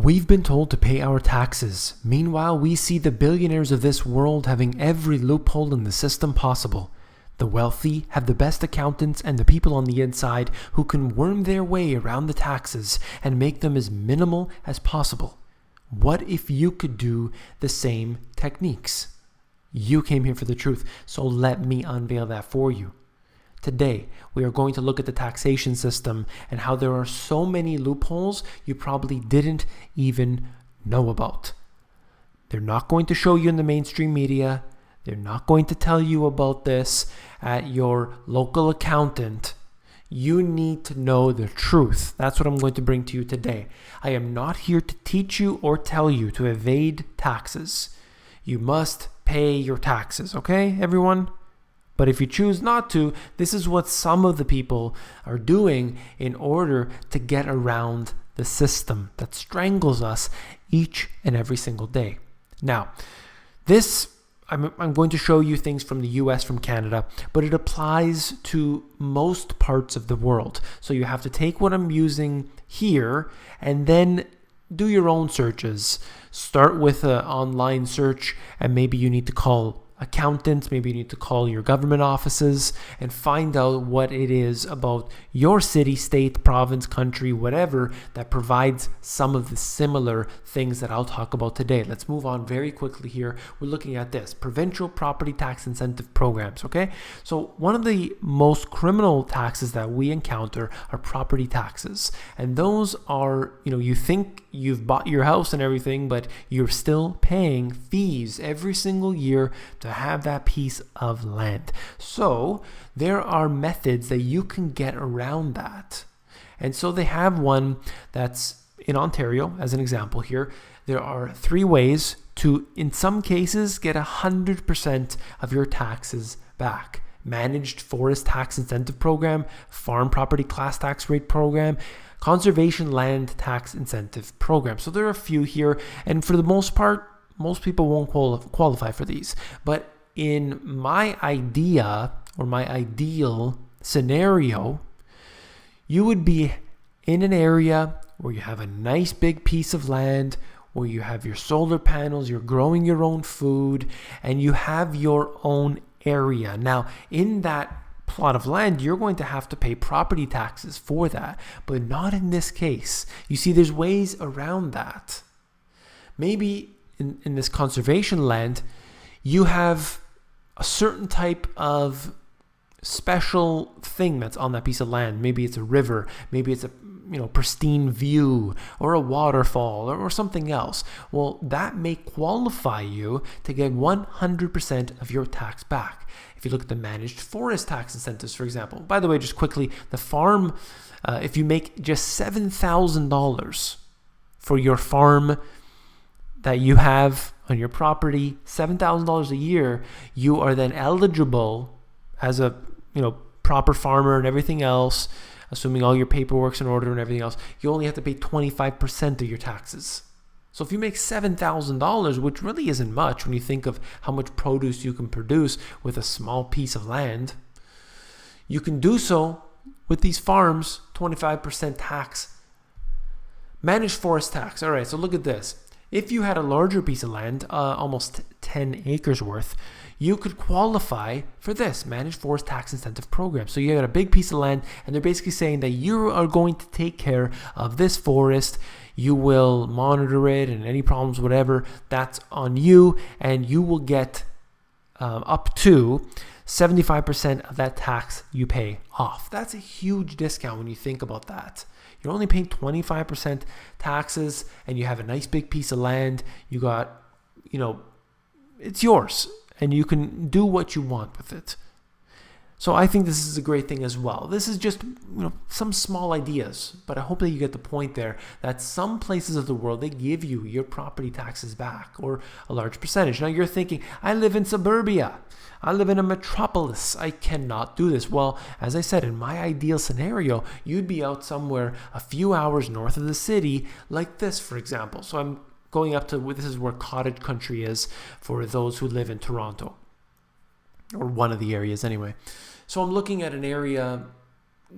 We've been told to pay our taxes. Meanwhile, we see the billionaires of this world having every loophole in the system possible. The wealthy have the best accountants and the people on the inside who can worm their way around the taxes and make them as minimal as possible. What if you could do the same techniques? You came here for the truth, so let me unveil that for you. Today, we are going to look at the taxation system and how there are so many loopholes you probably didn't even know about. They're not going to show you in the mainstream media. They're not going to tell you about this at your local accountant. You need to know the truth. That's what I'm going to bring to you today. I am not here to teach you or tell you to evade taxes. You must pay your taxes, okay, everyone? But if you choose not to, this is what some of the people are doing in order to get around the system that strangles us each and every single day. Now, I'm going to show you things from the US, from Canada, but it applies to most parts of the world. So you have to take what I'm using here and then do your own searches. Start with an online search, and maybe you need to call accountants, maybe you need to call your government offices and find out what it is about your city, state, province, country, whatever, that provides some of the similar things that I'll talk about today. Let's move on very quickly here. We're looking at this Provincial property tax incentive programs, okay? So one of the most criminal taxes that we encounter are property taxes. And those are, you think you've bought your house and everything, but you're still paying fees every single year to have that piece of land. So there are methods that you can get around that. And so they have one that's in Ontario, as an example here. There are 3 ways to, in some cases, get 100% of your taxes back. Managed Forest Tax Incentive Program, Farm Property Class Tax Rate Program, Conservation Land Tax Incentive Program. So there are a few here, and for the most part, most people won't qualify for these. But in my idea, or my ideal scenario, you would be in an area where you have a nice big piece of land, where you have your solar panels, you're growing your own food, and you have your own area. Now, in that plot of land, you're going to have to pay property taxes for that, but not in this case. You see, there's ways around that. Maybe in this conservation land, you have a certain type of special thing that's on that piece of land. Maybe it's a river, maybe it's a pristine view, or a waterfall, or something else. Well, that may qualify you to get 100% of your tax back. If you look at the managed forest tax incentives, for example. By the way, just quickly, the farm, if you make just $7,000 for your farm that you have on your property, $7,000 a year, you are then eligible as a proper farmer and everything else, assuming all your paperwork's in order and everything else. You only have to pay 25% of your taxes. So if you make $7,000, which really isn't much when you think of how much produce you can produce with a small piece of land, you can do so with these farms, 25% tax. Managed forest tax. All right, so look at this. If you had a larger piece of land, almost 10 acres worth, you could qualify for this Managed Forest Tax Incentive Program. So you got a big piece of land, and they're basically saying that you are going to take care of this forest. You will monitor it, and any problems, whatever, that's on you, and you will get up to 75% of that tax you pay off. That's a huge discount when you think about that. You're only paying 25% taxes, and you have a nice big piece of land. You got, it's yours, and you can do what you want with it. So I think this is a great thing as well. This is just some small ideas, but I hope that you get the point there that some places of the world, they give you your property taxes back, or a large percentage. Now you're thinking, I live in suburbia. I live in a metropolis. I cannot do this. Well, as I said, in my ideal scenario, you'd be out somewhere a few hours north of the city, like this, for example. So I'm going up to, this is where cottage country is for those who live in Toronto, or one of the areas anyway. So I'm looking at an area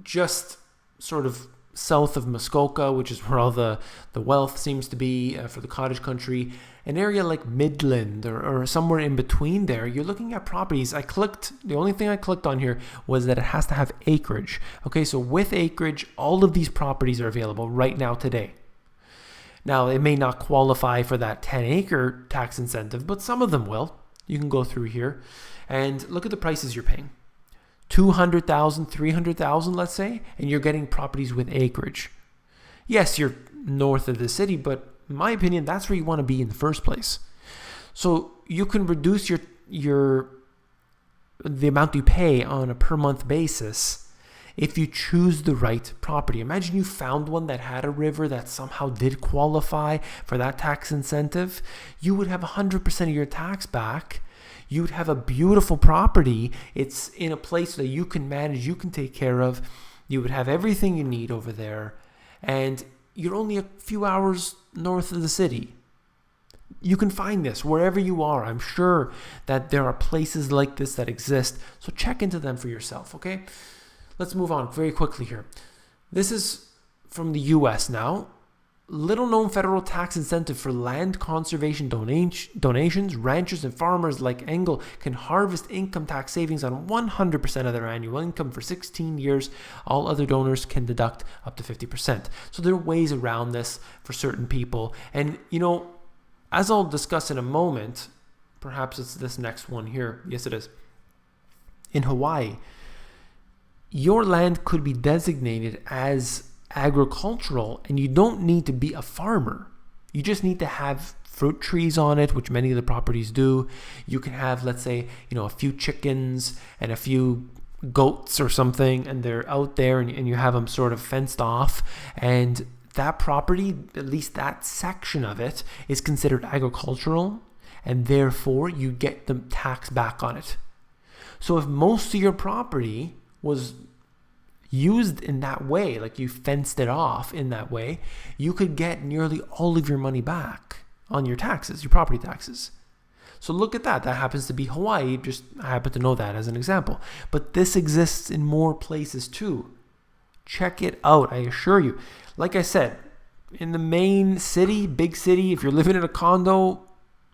just sort of south of Muskoka, which is where all the wealth seems to be for the cottage country, an area like Midland or somewhere in between there, you're looking at properties. The only thing I clicked on here was that it has to have acreage. Okay, so with acreage, all of these properties are available right now today. Now, it may not qualify for that 10-acre tax incentive, but some of them will. You can go through here and look at the prices you're paying. $200,000, $300,000, let's say, and you're getting properties with acreage. Yes, you're north of the city, but in my opinion, that's where you want to be in the first place. So you can reduce the amount you pay on a per month basis if you choose the right property. Imagine you found one that had a river that somehow did qualify for that tax incentive. You would have 100% of your tax back. You would have a beautiful property. It's in a place that you can manage, you can take care of. You would have everything you need over there. And you're only a few hours north of the city. You can find this wherever you are. I'm sure that there are places like this that exist. So check into them for yourself, okay? Let's move on very quickly here. This is from the US now. Little known federal tax incentive for land conservation donations. Ranchers and farmers like Engel can harvest income tax savings on 100% of their annual income for 16 years. All other donors can deduct up to 50%. So there are ways around this for certain people. And, as I'll discuss in a moment, perhaps it's this next one here. Yes, it is. In Hawaii, your land could be designated as agricultural, and you don't need to be a farmer. You just need to have fruit trees on it, which many of the properties do. You can have, let's say, a few chickens and a few goats or something, and they're out there, and you have them sort of fenced off, and that property, at least that section of it, is considered agricultural, and therefore you get the tax back on it. So if most of your property was used in that way, like you fenced it off in that way, you could get nearly all of your money back on your taxes, your property taxes. So look at that. That happens to be Hawaii. Just I happen to know that as an example. But this exists in more places too. Check it out. I assure you. Like I said, in the main city, big city, if you're living in a condo,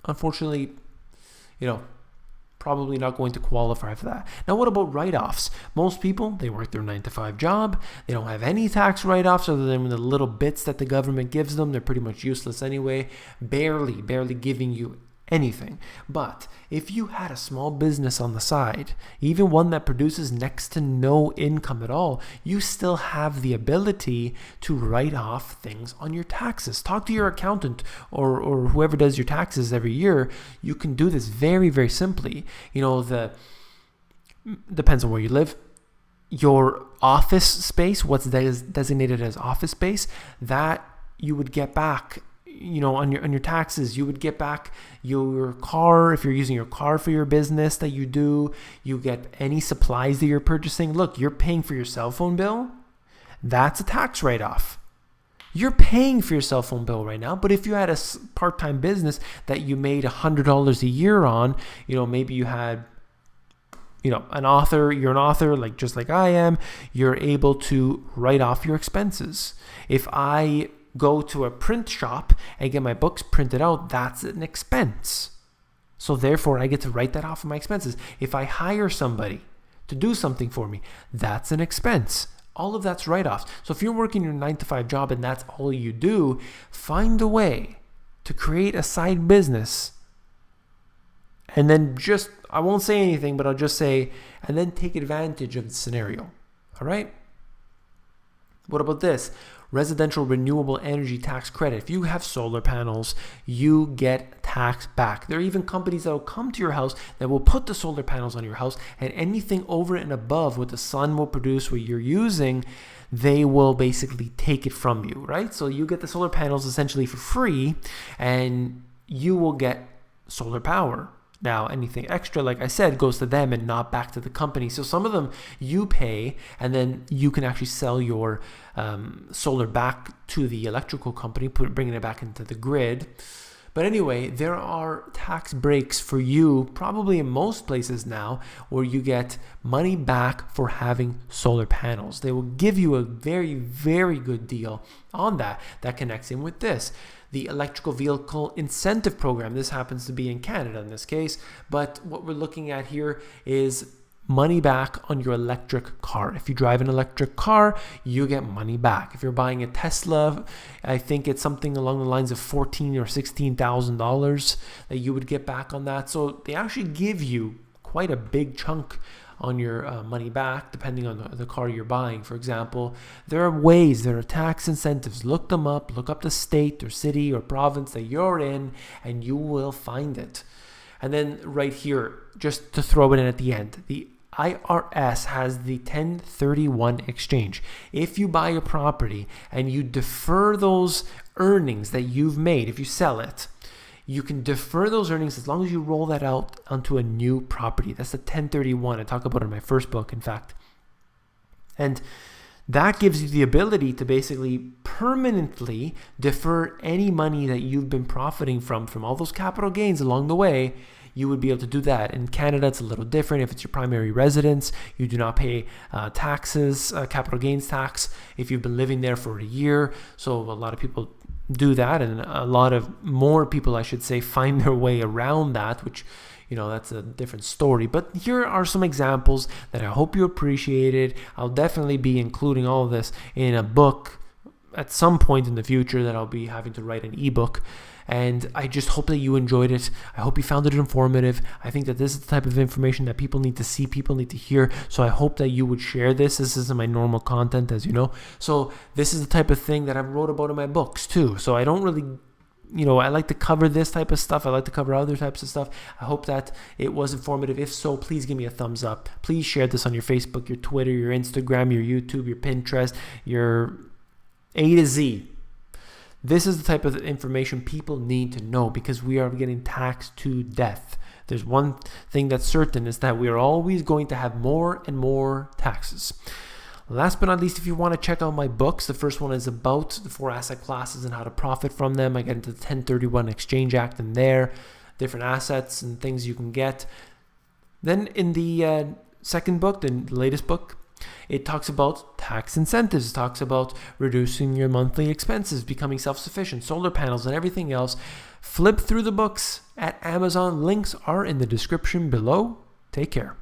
unfortunately, probably not going to qualify for that. Now, what about write-offs? Most people, they work their 9-to-5 job. They don't have any tax write-offs other than the little bits that the government gives them. They're pretty much useless anyway, barely giving you anything. But if you had a small business on the side, even one that produces next to no income at all, you still have the ability to write off things on your taxes. Talk to your accountant or whoever does your taxes every year. You can do this very, very simply. Depends on where you live. Your office space, what's designated as office space, that you would get back on your taxes. You would get back your car if you're using your car for your business that you do. You get any supplies that you're purchasing. Look, you're paying for your cell phone bill. That's a tax write-off. You're paying for your cell phone bill right now, but if you had a part-time business that you made $100 a year on, maybe you had you're an author, just like I am, you're able to write off your expenses. If I go to a print shop and get my books printed out, that's an expense. So therefore, I get to write that off of my expenses. If I hire somebody to do something for me, that's an expense. All of that's write-offs. So if you're working your 9-to-5 job and that's all you do, find a way to create a side business. And then I won't say anything, but I'll just say, and then take advantage of the scenario. All right? What about this? Residential renewable energy tax credit. If you have solar panels, you get tax back. There are even companies that will come to your house that will put the solar panels on your house, and anything over and above what the sun will produce, what you're using, they will basically take it from you, right? So you get the solar panels essentially for free, and you will get solar power. Now, anything extra, like I said, goes to them and not back to the company. So some of them you pay, and then you can actually sell your solar back to the electrical company, bringing it back into the grid. But anyway, there are tax breaks for you probably in most places now where you get money back for having solar panels. They will give you a very, very good deal on that. That connects in with this. The electrical vehicle incentive program. This happens to be in Canada in this case, but what we're looking at here is money back on your electric car. If you drive an electric car, you get money back. If you're buying a Tesla, I think it's something along the lines of $14,000 or $16,000 that you would get back on that. So they actually give you quite a big chunk on your money back, depending on the car you're buying. For example, there are tax incentives. Look them up. Look up the state or city or province that you're in, and you will find it. And then right here, just to throw it in at the end, the IRS has the 1031 exchange. If you buy a property and you defer those earnings that you've made, if you sell it, you can defer those earnings as long as you roll that out onto a new property. That's the 1031. I talk about it in my first book, in fact. And that gives you the ability to basically permanently defer any money that you've been profiting from all those capital gains along the way. You would be able to do that. In Canada, it's a little different. If it's your primary residence, you do not pay taxes, capital gains tax, if you've been living there for a year. So a lot of people do that, and a lot of more people, I should say, find their way around that, which, that's a different story. But here are some examples that I hope you appreciated. I'll definitely be including all of this in a book at some point in the future that I'll be having to write an ebook. And I just hope that you enjoyed it. I hope you found it informative. I think that this is the type of information that people need to see, people need to hear. So I hope that you would share this. This isn't my normal content, as you know. So this is the type of thing that I've wrote about in my books too. So I don't really, I like to cover this type of stuff. I like to cover other types of stuff. I hope that it was informative. If so, please give me a thumbs up. Please share this on your Facebook, your Twitter, your Instagram, your YouTube, your Pinterest, your A to Z. This is the type of information people need to know because we are getting taxed to death. There's one thing that's certain, is that we are always going to have more and more taxes. Last but not least, if you want to check out my books, the first one is about the 4 asset classes and how to profit from them. I get into the 1031 Exchange Act in there, different assets and things you can get. Then in the second book, the latest book, it talks about tax incentives. It talks about reducing your monthly expenses, becoming self-sufficient, solar panels, and everything else. Flip through the books at Amazon. Links are in the description below. Take care.